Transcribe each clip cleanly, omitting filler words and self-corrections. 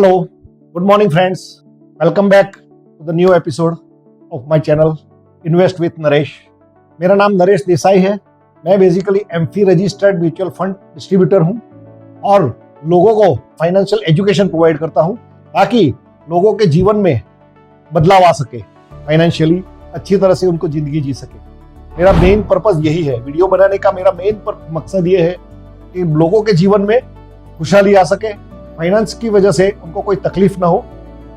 Hello, good morning friends. Welcome back to the new episode of my channel Invest with Naresh. मेरा नाम नरेश देसाई है. मैं basically AMFI registered mutual fund distributor हूं और लोगों को फाइनेंशियल एजुकेशन प्रोवाइड करता हूं ताकि लोगों के जीवन में बदलाव आ सके, फाइनेंशियली अच्छी तरह से उनको जिंदगी जी सके. मेरा मेन पर्पस यही है. वीडियो बनाने का मेरा मेन मकसद ये है कि लोगों के जीवन में खुशहाली आ सके, फाइनेंस की वजह से उनको कोई तकलीफ ना हो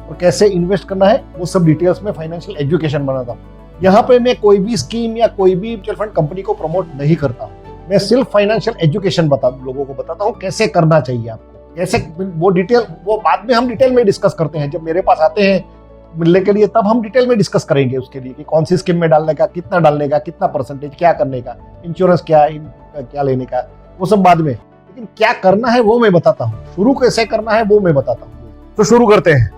और कैसे इन्वेस्ट करना है वो सब डिटेल्स में फाइनेंशियल एजुकेशन बनाता हूँ. यहाँ पे मैं कोई भी स्कीम या कोई भी म्यूचुअल फंड कंपनी को प्रमोट नहीं करता हूँ. मैं सिर्फ फाइनेंशियल एजुकेशन लोगों को बताता हूँ कैसे करना चाहिए आपको, कैसे वो बाद में हम डिटेल में डिस्कस करते हैं. जब मेरे पास आते हैं मिलने के लिए तब हम डिटेल में डिस्कस करेंगे उसके लिए कि कौन सी स्कीम में डालने का, कितना परसेंटेज, क्या करने का, इंश्योरेंस क्या लेने का, वो सब बाद में. लेकिन क्या करना है वो मैं बताता हूँ, शुरू कैसे करना है वो मैं बताता हूँ. तो शुरू करते हैं.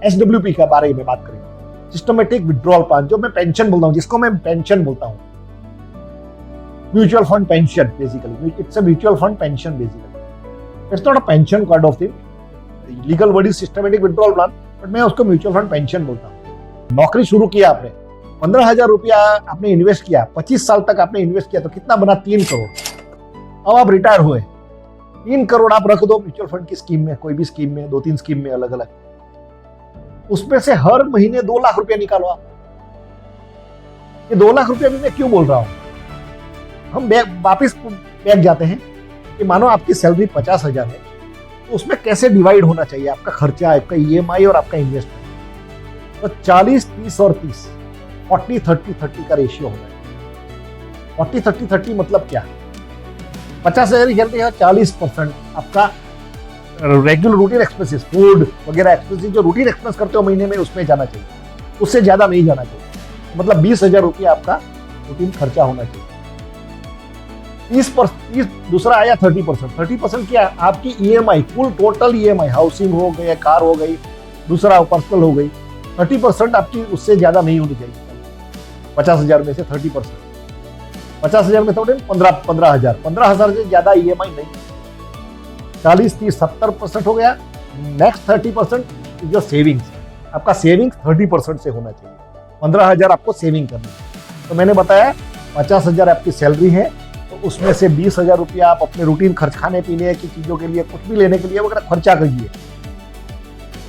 SWP के बारे में बात करेंगे, सिस्टमेटिक विड्रॉल प्लान, जो मैं पेंशन बोलता हूँ, जिसको मैं पेंशन बोलता हूँ, mutual fund pension. Basically it's a mutual fund pension. Basically it's not a pension kind of thing. Legal word is systematic withdrawal plan, but मैं उसको म्यूचुअल फंड पेंशन बोलता हूँ. नौकरी शुरू किया आपने, 15,000 रुपया आपने इन्वेस्ट किया, 25 साल तक आपने इन्वेस्ट किया, तो कितना बना? 3 करोड़. अब आप रिटायर हुए, 3 करोड़ आप रख दो म्यूचुअल फंड की स्कीम में, कोई भी स्कीम में, 2-3 स्कीम में अलग अलग. उसमें से हर महीने 2 लाख रुपया निकालो आप. ये 2 लाख रुपया भी मैं क्यों बोल रहा हूं? हम वापिस बैठ जाते हैं कि मानो आपकी सैलरी 50,000 है, तो उसमें कैसे डिवाइड होना चाहिए आपका खर्चा, आपका EMI और आपका इन्वेस्टमेंट. तो 40, 30 और 30, 40, 30, 30 का रेशियो होना चाहिए. 40, 30, 30 मतलब क्या? 50,000 की सैलरी है, 40% आपका रेगुलर रूटीन एक्सपेंसेस, फूड वगैरह एक्सपेंसेस जो रूटीन एक्सपेंस करते हो महीने में, उसमें जाना चाहिए. उससे ज्यादा नहीं जाना चाहिए. मतलब 20,000 रुपया आपका रूटीन खर्चा होना चाहिए. 30 दूसरा आया 30%. 30% क्या? आपकी EMI, full total EMI, housing हो गई, कार हो गई, दूसरा पर्सनल हो गई. 30% आपकी उससे ज्यादा नहीं होनी चाहिए. 50,000 में से 30%, 50,000 में थोड़े 15,000, 15,000 से ज्यादा EMI नहीं. 40, 30, 70% हो गया. नेक्स्ट 30% जो सेविंग्स, आपका सेविंग्स 30% से होना चाहिए. 15,000 आपको सेविंग करनी है. तो मैंने बताया 50,000 आपकी सैलरी है, तो उसमें से 20,000 रुपया आप अपने रूटीन खर्च, खाने पीने की चीजों के लिए, कुछ भी लेने के लिए वगैरह खर्चा करिए.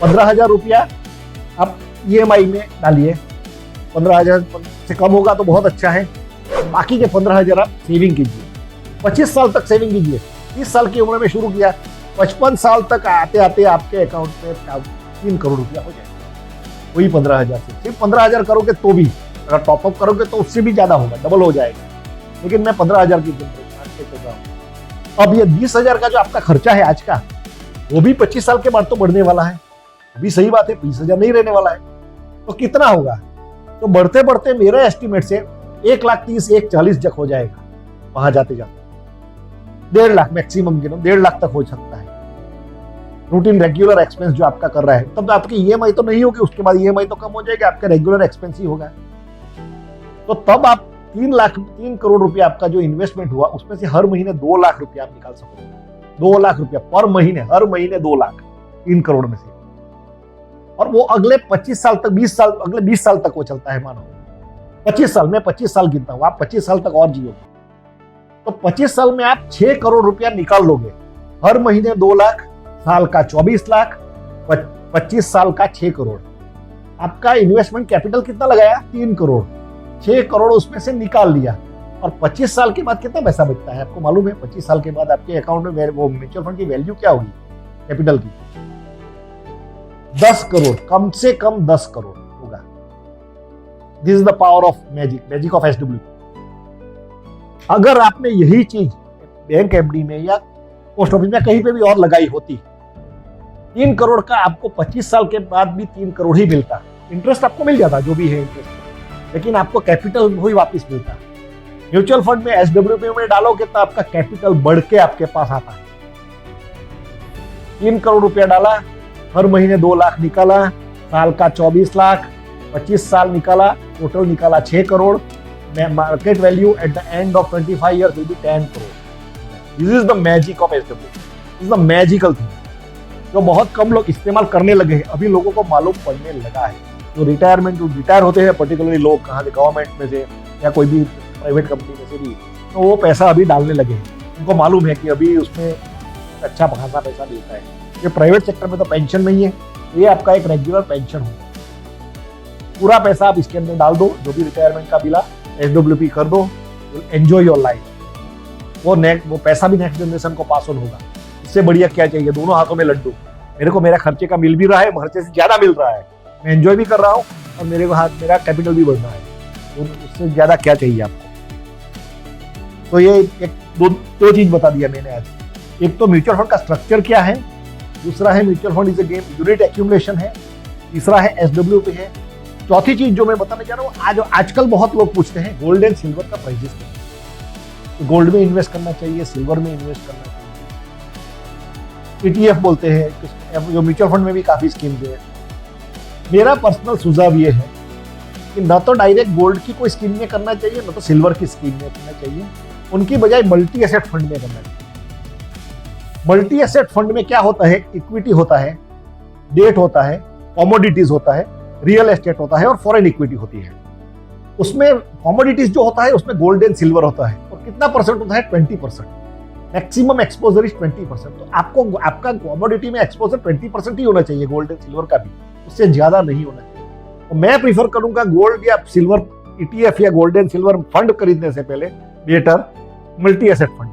15,000 रुपया आप EMI में डालिए. 15,000 से कम होगा तो बहुत अच्छा है. बाकी के 15,000 आप सेविंग कीजिए. 25 साल तक सेविंग कीजिए. 30 साल की उम्र में शुरू किया, 55 साल तक आते आते आपके अकाउंट में 3 करोड़ रुपया हो जाएगा. वही 15,000 से सिर्फ 15,000 करोगे तो भी, अगर टॉपअप करोगे तो उससे भी ज्यादा होगा, डबल हो जाएगा. लेकिन मैं 15,000 की चल रहा हूँ. अब ये 20,000 का जो आपका खर्चा है आज का, वो भी 25 साल के बाद तो बढ़ने वाला है. अभी सही बात है, 20,000 नहीं रहने वाला है. तो कितना होगा? तो बढ़ते बढ़ते मेरे एस्टिमेट से 1,30,000, 1,40,000 तक हो जाएगा. वहां जाते जाते 1.5 लाख मैक्सिमम, 1.5 लाख तक हो सकता है. रूटीन रेगुलर एक्सपेंस जो आपका कर रहा है, तब तो आपकी EMI तो नहीं होगी. उसके बाद EMI तो कम हो जाएगी, आपका रेगुलर एक्सपेंस ही होगा. तो तब आप 3 करोड़ रुपया आपका जो इन्वेस्टमेंट हुआ, उसमें से हर महीने 2 लाख रुपया आप निकाल सकोगे. 2 लाख रुपया पर महीने, हर महीने 2 लाख, 3 करोड़ में से. और वो अगले 25 साल तक, 20 साल, अगले 20 साल तक वो चलता है. मानो 25 साल, मैं 25 साल गिनता हूं, आप 25 साल तक और जियोगे. तो 25 साल में आप 6 करोड़ रुपया निकाल लोगे. हर महीने 2 लाख, साल का 24 लाख, 25 साल का 6 करोड़. आपका इन्वेस्टमेंट कैपिटल कितना लगाया? 3 करोड़. 6 करोड़ उसमें से निकाल लिया. और 25 साल के बाद कितना पैसा बचता है आपको मालूम है? 25 साल के बाद आपके अकाउंट में वो म्यूचुअल फंड की वैल्यू क्या होगी कैपिटल की? 10 करोड़, कम से कम 10 करोड़ होगा. This is the power of magic of SWP. अगर आपने यही चीज बैंक FD में या पोस्ट ऑफिस में कहीं पे भी और लगाई होती, 3 करोड़ का आपको 25 साल के बाद भी 3 करोड़ ही मिलता. इंटरेस्ट आपको मिल जाता, जो भी है इंटरेस्ट, लेकिन आपको कैपिटल वही वापस मिलता. म्यूचुअल फंड में SWP में डालोगे तो आपका कैपिटल बढ़ के आपके पास आता है. 3 करोड़ रुपया डाला, हर महीने 2 लाख निकाला, साल का 24 लाख, 25 साल निकाला, टोटल निकाला 6 crore. Market value at the end of 25 years will be 10 crore. This is the magic of SWP. This is the magical thing. जो बहुत कम लोग इस्तेमाल करने लगे हैं, अभी लोगों को मालूम पड़ने लगा है। जो रिटायर होते हैं पर्टिकुलरली लोग, कहाँ से, गवर्नमेंट में से या कोई भी प्राइवेट कंपनी में से भी, तो वो पैसा अभी डालने लगे हैं। उनको मालूम है कि अभी उसमें अच्छा खासा पैसा मिलता है। ये प्राइवेट सेक्टर में तो पेंशन नहीं है, तो ये आपका एक रेगुलर पेंशन होगा। पूरा पैसा आप इसके अंदर डाल दो, जो भी रिटायरमेंट का मिला SWP कर दो, एंजॉय योर लाइफ। वो पैसा भी नेक्स्ट जनरेशन को पास ऑन होगा। इससे बढ़िया क्या चाहिए? दोनों हाथों में लड्डू। मेरे को मेरा खर्चे का मिल भी रहा है, खर्चे से ज्यादा मिल रहा है, मैं एंजॉय भी कर रहा हूँ और मेरा कैपिटल भी बढ़ रहा है, तो उससे ज्यादा क्या चाहिए आपको? तो ये एक दो चीज बता दिया मैंने आज। एक तो म्यूचुअल फंड का स्ट्रक्चर क्या है, दूसरा है mutual fund is a game, unit accumulation है, तीसरा है SWP है। चौथी चीज जो मैं बताना चाह रहा हूँ, आजकल बहुत लोग पूछते हैं गोल्ड एंड सिल्वर का प्राइसेस क्या है। तो गोल्ड में इन्वेस्ट करना चाहिए, सिल्वर में इन्वेस्ट करना चाहिए, ETF बोलते हैं, जो म्यूचुअल फंड में भी काफी स्कीम्स है। मेरा पर्सनल सुझाव ये है कि न तो डायरेक्ट गोल्ड की कोई स्कीम में करना चाहिए, न तो सिल्वर की स्कीम में करना चाहिए, उनकी बजाय मल्टी एसेट फंड में करना चाहिए। मल्टी एसेट फंड में क्या होता है? इक्विटी होता है, डेट होता है, कमोडिटीज होता है, रियल एस्टेट होता है और फॉरेन इक्विटी होती है। उसमें कमोडिटीज जो होता है उसमें गोल्ड एंड सिल्वर होता है, और कितना परसेंट होता है? 20%। Maximum exposure is 20%। तो आपका कमोडिटी में एक्सपोजर 20% ही होना चाहिए, गोल्ड एंड सिल्वर का भी, उससे ज्यादा नहीं होना चाहिए। तो मैं प्रीफर करूंगा गोल्ड या सिल्वर ETF या गोल्ड एंड सिल्वर फंड खरीदने से पहले बेटर मल्टी एसेट फंड।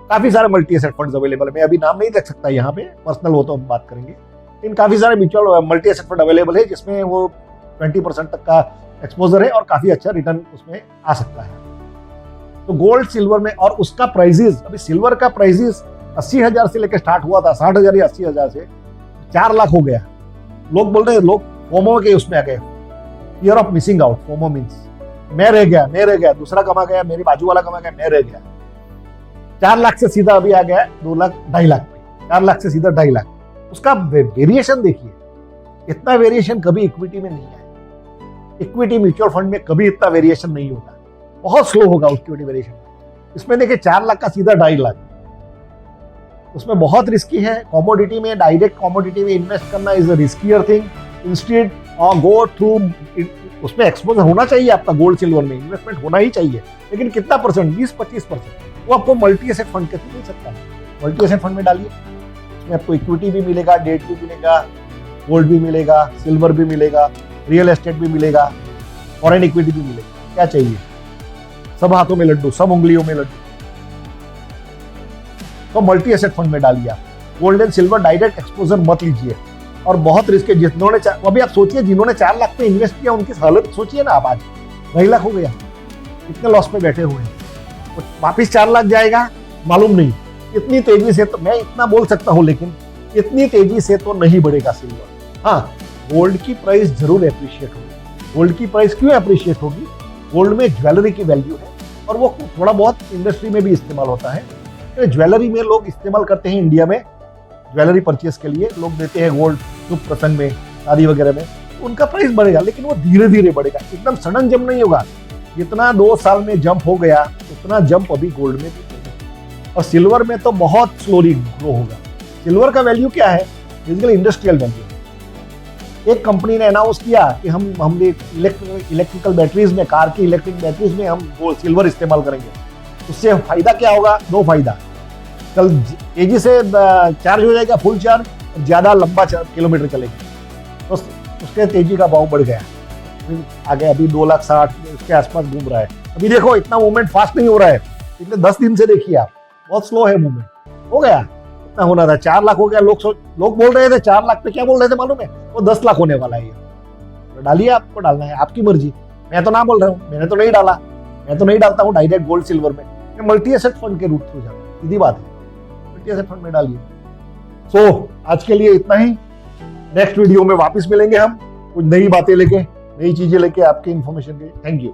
काफी सारे मल्टी एसेट फंड्स अवेलेबल है, मैं अभी नाम नहीं रख सकता यहाँ पे, पर्सनल हो तो हम बात करेंगे, लेकिन काफी सारे mutual multi asset fund available है जिसमें वो 20% तक का एक्सपोजर है और काफी अच्छा रिटर्न उसमें आ सकता है। तो गोल्ड सिल्वर में, और उसका प्राइजेस, अभी सिल्वर का प्राइजेस 80,000 से लेकर स्टार्ट हुआ था, 60,000 या 80,000 से 4 लाख हो गया। लोग बोल रहे हैं, लोग फोमो के उसमें आ गए, fear of missing out. FOMO means मैं रह गया, दूसरा कमा गया, मेरी बाजू वाला कमा गया, मैं रह गया। 4 लाख से सीधा अभी आ गया 2 लाख 2.5 लाख पे, 4 लाख से सीधा 2.5 लाख। उसका वेरिएशन देखिए, इतना वेरिएशन कभी इक्विटी में नहीं आया। इक्विटी म्यूचुअल फंड में कभी इतना वेरिएशन नहीं होता, बहुत स्लो होगा इक्विटी वेरिएशन। इसमें देखिए 4 लाख का सीधा 2.5 लाख, उसमें बहुत रिस्की है। कमोडिटी में, डायरेक्ट कमोडिटी में इन्वेस्ट करना is a riskier thing. Instead go through, उसमें एक्सपोजर होना चाहिए आपका, गोल्ड सिल्वर में इन्वेस्टमेंट होना ही चाहिए, लेकिन कितना परसेंट? 20-25%। वो आपको मल्टी एसेट फंड के थ्रू मिल सकता है। मल्टी एसेट फंड में डालिए, उसमें आपको इक्विटी भी मिलेगा, डेट भी मिलेगा, गोल्ड भी मिलेगा, सिल्वर भी मिलेगा, रियल एस्टेट भी मिलेगा, फॉरेन इक्विटी भी मिलेगा। क्या चाहिए? सब हाथों में लड्डू, सब उंगलियों में लड्डू। तो मल्टी एसेट फंड में डालिए आप। Gold and silver direct exposure मत लीजिए, और बहुत रिस्क है। जिन्होंने अभी आप सोचिए, जिन्होंने 4 लाख पे इन्वेस्ट किया उनकी हालत सोचिए ना आप, आज 2.5 लाख हो गया, कितने लॉस में बैठे हुए हैं। तो वापिस 4 लाख जाएगा मालूम नहीं। इतनी तेजी से तो मैं इतना बोल सकता हूं, लेकिन इतनी तेजी से तो नहीं बढ़ेगा सिल्वर। हाँ, गोल्ड की प्राइस जरूर एप्रिशिएट होगी। गोल्ड की प्राइस क्यों एप्रिशिएट होगी? गोल्ड में ज्वेलरी की वैल्यू है, और वो थोड़ा बहुत इंडस्ट्री में भी इस्तेमाल होता है। तो ज्वेलरी में लोग इस्तेमाल करते हैं, इंडिया में ज्वेलरी परचेस के लिए लोग देते हैं गोल्ड शुभ प्रसंग में, शादी वगैरह में, तो उनका प्राइस बढ़ेगा, लेकिन वो धीरे धीरे बढ़ेगा, एकदम सडन जंप नहीं होगा। जितना 2 साल में जंप हो गया उतना जंप अभी गोल्ड में भी होगा, और सिल्वर में तो बहुत स्लोली ग्रो होगा। सिल्वर का वैल्यू क्या है? Basically industrial value. एक कंपनी ने अनाउंस किया कि हम इलेक्ट्रिकल बैटरीज में, कार की इलेक्ट्रिक बैटरीज में हम सिल्वर इस्तेमाल करेंगे। उससे फायदा क्या होगा? 2 फायदा। कल तेजी से चार्ज हो जाएगा, फुल चार्ज, और ज्यादा लंबा किलोमीटर चलेगा, तो उसके तेजी का भाव बढ़ गया। आगे अभी 2,60,000 उसके आसपास घूम रहा है। अभी देखो इतना मूवमेंट फास्ट नहीं हो रहा है, पिछले 10 दिन से देखिए आप, बहुत स्लो है मूवमेंट। हो गया इतना होना था, 4 लाख हो गया। लोग बोल रहे थे 4 लाख पे, क्या बोल रहे थे मालूम है? वो 10 लाख होने वाला है। तो डालिए, आपको डालना है, आपकी मर्जी। मैं तो ना बोल रहा हूँ, मैंने तो नहीं डाला, मैं तो नहीं डालता हूँ डायरेक्ट गोल्ड सिल्वर में, मैं मल्टी एसेट फंड के रूट थ्रू जाता हूँ। सीधी बात है, मल्टी एसेट फंड में डालिए। सो आज के लिए इतना ही। नेक्स्ट वीडियो में वापस मिलेंगे हम कुछ नई बातें लेके, नई चीजें लेके आपके इन्फॉर्मेशन के। Thank you.